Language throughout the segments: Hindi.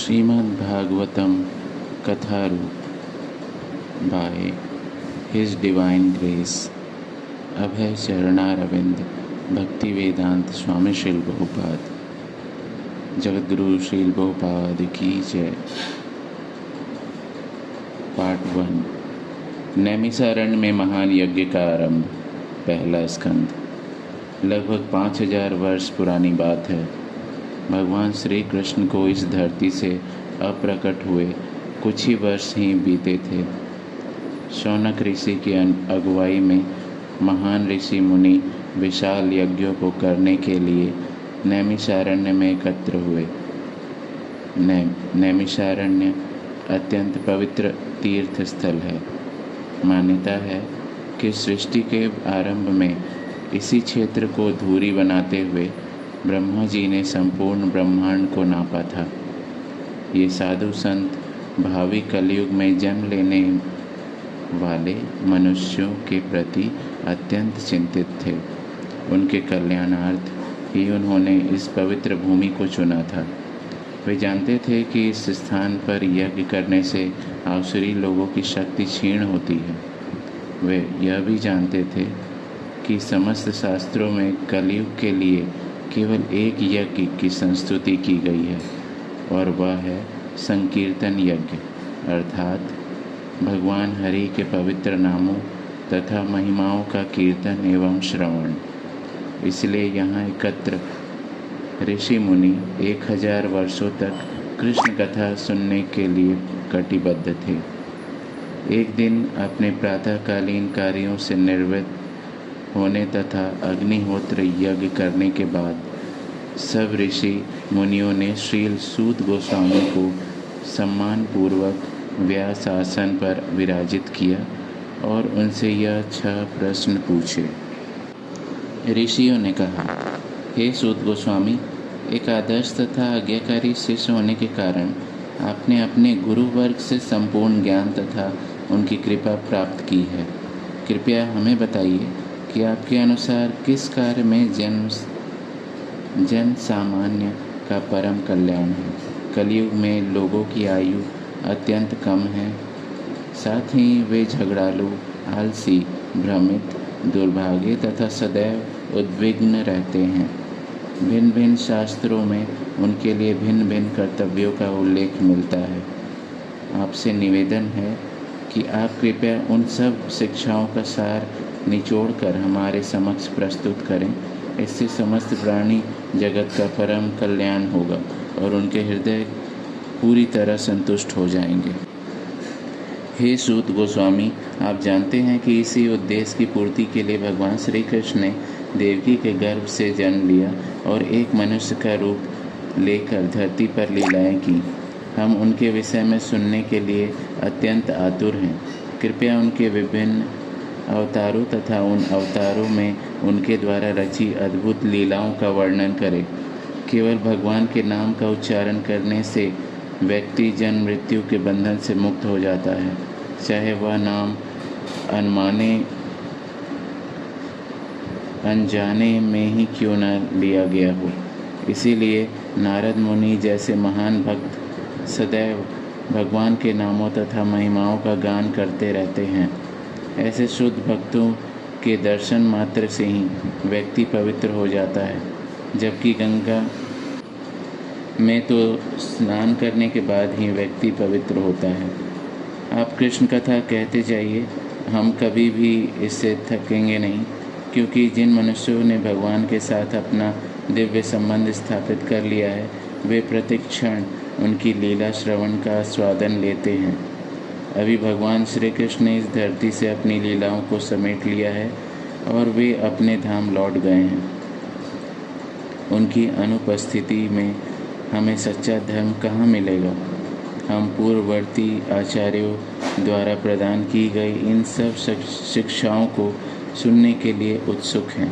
श्रीमद्भागवतम कथारूप by his divine grace Abhay Charanaravinda Bhaktivedanta स्वामी श्रील बहुपाद जगद्गुरु श्रील बहुपाद की जय। पार्ट 1 नैमिषारण्य में महान यज्ञ का आरंभ। पहला स्कंद। लगभग 5000 वर्ष पुरानी बात है। भगवान श्री कृष्ण को इस धरती से अप्रकट हुए कुछ ही वर्ष ही बीते थे। शौनक ऋषि की अगुवाई में महान ऋषि मुनि विशाल यज्ञों को करने के लिए नैमिषारण्य में एकत्र हुए। नैमिषारण्य अत्यंत पवित्र तीर्थ स्थल है। मान्यता है कि सृष्टि के आरंभ में इसी क्षेत्र को धूरी बनाते हुए ब्रह्मा जी ने संपूर्ण ब्रह्मांड को नापा था। ये साधु संत भावी कलयुग में जन्म लेने वाले मनुष्यों के प्रति अत्यंत चिंतित थे। उनके कल्याणार्थ ही उन्होंने इस पवित्र भूमि को चुना था। वे जानते थे कि इस स्थान पर यज्ञ करने से आसुरी लोगों की शक्ति क्षीण होती है। वे यह भी जानते थे कि समस्त शास्त्रों में कलयुग के लिए केवल एक यज्ञ की संस्तुति की गई है और वह है संकीर्तन यज्ञ, अर्थात भगवान हरि के पवित्र नामों तथा महिमाओं का कीर्तन एवं श्रवण। इसलिए यहाँ एकत्र ऋषि मुनि 1000 वर्षों तक कृष्ण कथा सुनने के लिए कटिबद्ध थे। एक दिन अपने प्रातःकालीन कार्यों से निवृत्त होने तथा अग्निहोत्र यज्ञ करने के बाद सब ऋषि मुनियों ने श्रील सूत गोस्वामी को सम्मानपूर्वक व्यास आसन पर विराजित किया और उनसे यह 6 प्रश्न पूछे। ऋषियों ने कहा, हे सूत गोस्वामी, एक आदर्श तथा आज्ञाकारी शिष्य होने के कारण आपने अपने गुरु वर्ग से संपूर्ण ज्ञान तथा उनकी कृपा प्राप्त की है। कृपया हमें बताइए कि आपके अनुसार किस कार्य में जन सामान्य का परम कल्याण है। कलयुग में लोगों की आयु अत्यंत कम है, साथ ही वे झगड़ालू, आलसी, भ्रमित, दुर्भाग्य तथा सदैव उद्विग्न रहते हैं। भिन्न भिन्न शास्त्रों में उनके लिए भिन्न भिन्न कर्तव्यों का उल्लेख मिलता है। आपसे निवेदन है कि आप कृपया उन सब शिक्षाओं का सार निचोड़ कर हमारे समक्ष प्रस्तुत करें। इससे समस्त प्राणी जगत का परम कल्याण होगा और उनके हृदय पूरी तरह संतुष्ट हो जाएंगे। हे सूत गोस्वामी, आप जानते हैं कि इसी उद्देश्य की पूर्ति के लिए भगवान श्री कृष्ण ने देवकी के गर्भ से जन्म लिया और एक मनुष्य का रूप लेकर धरती पर लीलाएं की। हम उनके विषय में सुनने के लिए अत्यंत आतुर हैं। कृपया उनके विभिन्न अवतारों तथा उन अवतारों में उनके द्वारा रची अद्भुत लीलाओं का वर्णन करें। केवल भगवान के नाम का उच्चारण करने से व्यक्ति जन्म मृत्यु के बंधन से मुक्त हो जाता है, चाहे वह नाम अनजाने में ही क्यों न लिया गया हो। इसीलिए नारद मुनि जैसे महान भक्त सदैव भगवान के नामों तथा महिमाओं का गान करते रहते हैं। ऐसे शुद्ध भक्तों के दर्शन मात्र से ही व्यक्ति पवित्र हो जाता है, जबकि गंगा में तो स्नान करने के बाद ही व्यक्ति पवित्र होता है। आप कृष्ण कथा कहते जाइए, हम कभी भी इससे थकेंगे नहीं, क्योंकि जिन मनुष्यों ने भगवान के साथ अपना दिव्य संबंध स्थापित कर लिया है, वे प्रत्येक क्षण उनकी लीला श्रवण का स्वादन लेते हैं। अभी भगवान श्री कृष्ण ने इस धरती से अपनी लीलाओं को समेट लिया है और वे अपने धाम लौट गए हैं। उनकी अनुपस्थिति में हमें सच्चा धर्म कहाँ मिलेगा। हम पूर्ववर्ती आचार्यों द्वारा प्रदान की गई इन सब शिक्षाओं को सुनने के लिए उत्सुक हैं,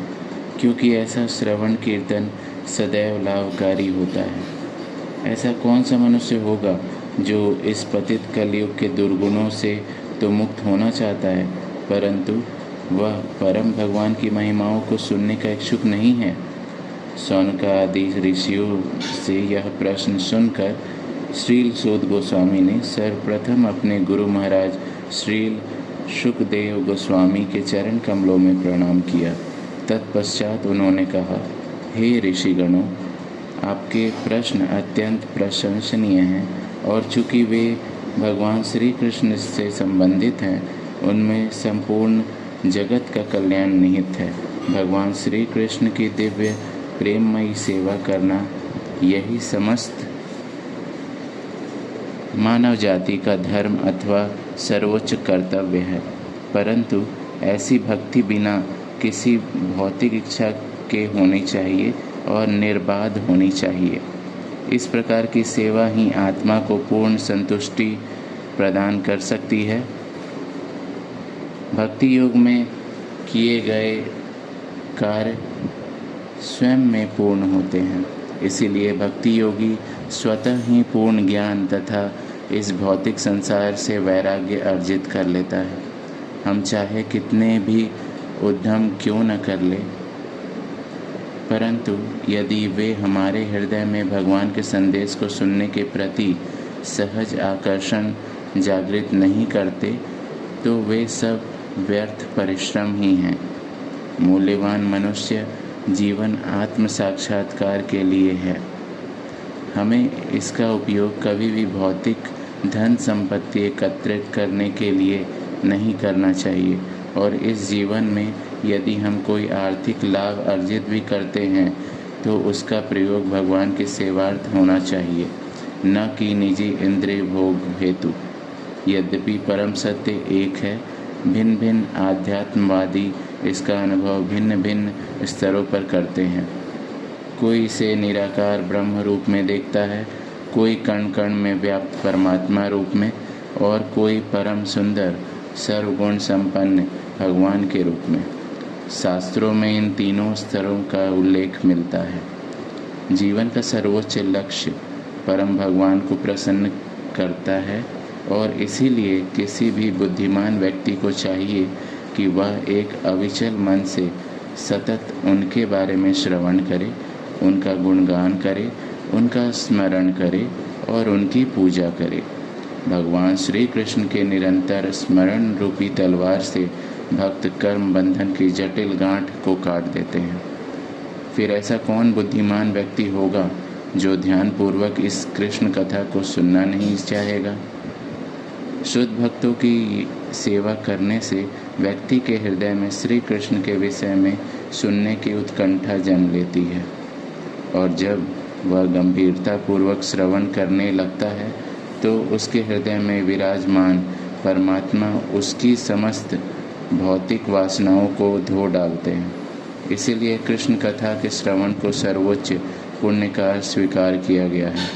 क्योंकि ऐसा श्रवण कीर्तन सदैव लाभकारी होता है। ऐसा कौन सा मनुष्य होगा जो इस पतित कलयुग के दुर्गुणों से तो मुक्त होना चाहता है, परंतु वह परम भगवान की महिमाओं को सुनने का इच्छुक नहीं है। शौनक आदि ऋषियों से यह प्रश्न सुनकर श्रील सूत गोस्वामी ने सर्वप्रथम अपने गुरु महाराज श्रील शुकदेव गोस्वामी के चरण कमलों में प्रणाम किया। तत्पश्चात उन्होंने कहा, हे ऋषिगणों, आपके प्रश्न अत्यंत प्रशंसनीय हैं और चूँकि वे भगवान श्री कृष्ण से संबंधित हैं, उनमें संपूर्ण जगत का कल्याण निहित है। भगवान श्री कृष्ण की दिव्य प्रेममयी सेवा करना यही समस्त मानव जाति का धर्म अथवा सर्वोच्च कर्तव्य है। परंतु ऐसी भक्ति बिना किसी भौतिक इच्छा के होनी चाहिए और निर्बाध होनी चाहिए। इस प्रकार की सेवा ही आत्मा को पूर्ण संतुष्टि प्रदान कर सकती है। भक्ति योग में किए गए कार्य स्वयं में पूर्ण होते हैं। इसीलिए भक्ति योगी स्वतः ही पूर्ण ज्ञान तथा इस भौतिक संसार से वैराग्य अर्जित कर लेता है। हम चाहे कितने भी उद्यम क्यों न कर ले, परंतु यदि वे हमारे हृदय में भगवान के संदेश को सुनने के प्रति सहज आकर्षण जागृत नहीं करते, तो वे सब व्यर्थ परिश्रम ही हैं। मूल्यवान मनुष्य जीवन आत्म साक्षात्कार के लिए है। हमें इसका उपयोग कभी भी भौतिक धन संपत्ति एकत्रित करने के लिए नहीं करना चाहिए, और इस जीवन में यदि हम कोई आर्थिक लाभ अर्जित भी करते हैं तो उसका प्रयोग भगवान के सेवार्थ होना चाहिए, न कि निजी इंद्रिय भोग हेतु। यद्यपि परम सत्य एक है, भिन्न भिन्न आध्यात्मवादी इसका अनुभव भिन्न भिन्न स्तरों पर करते हैं। कोई इसे निराकार ब्रह्म रूप में देखता है, कोई कण कण में व्याप्त परमात्मा रूप में, और कोई परम सुंदर सर्वगुण संपन्न भगवान के रूप में। शास्त्रों में इन तीनों स्तरों का उल्लेख मिलता है। जीवन का सर्वोच्च लक्ष्य परम भगवान को प्रसन्न करता है, और इसीलिए किसी भी बुद्धिमान व्यक्ति को चाहिए कि वह एक अविचल मन से सतत उनके बारे में श्रवण करे, उनका गुणगान करे, उनका स्मरण करे और उनकी पूजा करे। भगवान श्री कृष्ण के निरंतर स्मरण रूपी तलवार से भक्त कर्म बंधन की जटिल गांठ को काट देते हैं। फिर ऐसा कौन बुद्धिमान व्यक्ति होगा जो ध्यानपूर्वक इस कृष्ण कथा को सुनना नहीं चाहेगा। शुद्ध भक्तों की सेवा करने से व्यक्ति के हृदय में श्री कृष्ण के विषय में सुनने की उत्कंठा जन्म लेती है, और जब वह गंभीरता पूर्वक श्रवण करने लगता है तो उसके हृदय में विराजमान परमात्मा उसकी समस्त भौतिक वासनाओं को धो डालते हैं। इसीलिए कृष्ण कथा के श्रवण को सर्वोच्च पुण्य का स्वीकार किया गया है।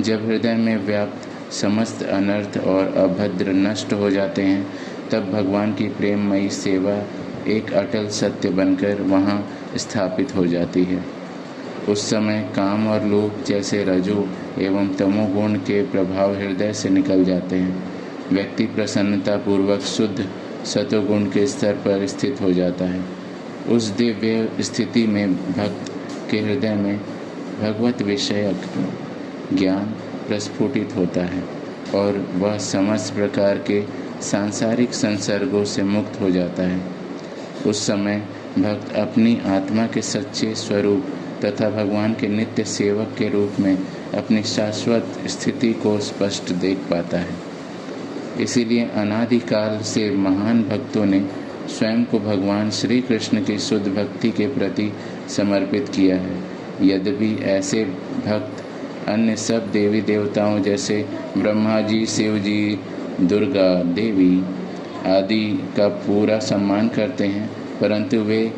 जब हृदय में व्याप्त समस्त अनर्थ और अभद्र नष्ट हो जाते हैं, तब भगवान की प्रेममयी सेवा एक अटल सत्य बनकर वहाँ स्थापित हो जाती है। उस समय काम और लोभ जैसे रजो एवं तमोगुण के प्रभाव हृदय से निकल जाते हैं। व्यक्ति प्रसन्नता पूर्वक शुद्ध सतोगुण के स्तर पर स्थित हो जाता है। उस दिव्य स्थिति में भक्त के हृदय में भगवत विषयक ज्ञान प्रस्फुटित होता है, और वह समस्त प्रकार के सांसारिक संसर्गों से मुक्त हो जाता है। उस समय भक्त अपनी आत्मा के सच्चे स्वरूप तथा भगवान के नित्य सेवक के रूप में अपनी शाश्वत स्थिति को स्पष्ट देख पाता है। इसीलिए अनादिकाल से महान भक्तों ने स्वयं को भगवान श्री कृष्ण की शुद्ध भक्ति के प्रति समर्पित किया है। यद्यपि ऐसे भक्त अन्य सब देवी देवताओं जैसे ब्रह्मा जी, शिव जी, दुर्गा देवी आदि का पूरा सम्मान करते हैं, परंतु वे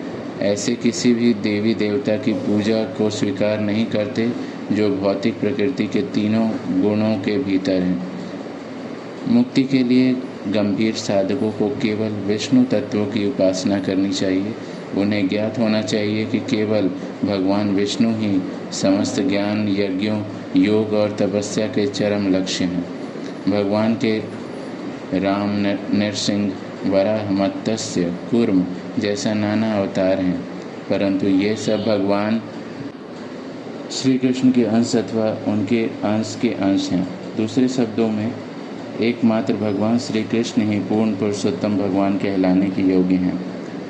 ऐसे किसी भी देवी देवता की पूजा को स्वीकार नहीं करते जो भौतिक प्रकृति के तीनों गुणों के भीतर हैं। मुक्ति के लिए गंभीर साधकों को केवल विष्णु तत्वों की उपासना करनी चाहिए। उन्हें ज्ञात होना चाहिए कि केवल भगवान विष्णु ही समस्त ज्ञान, यज्ञों, योग और तपस्या के चरम लक्ष्य हैं। भगवान के राम, नरसिंह, वराह, मत्स्य, कूर्म जैसा नाना अवतार हैं, परंतु ये सब भगवान श्री कृष्ण के अंश अथवा उनके अंश के अंश हैं। दूसरे शब्दों में एकमात्र भगवान श्री कृष्ण ही पूर्ण पुरुषोत्तम भगवान कहलाने के योग्य हैं।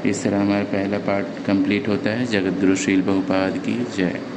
इस तरह हमारा पहला पार्ट कंप्लीट होता है। जगत गुरु श्रील प्रभुपाद की जय।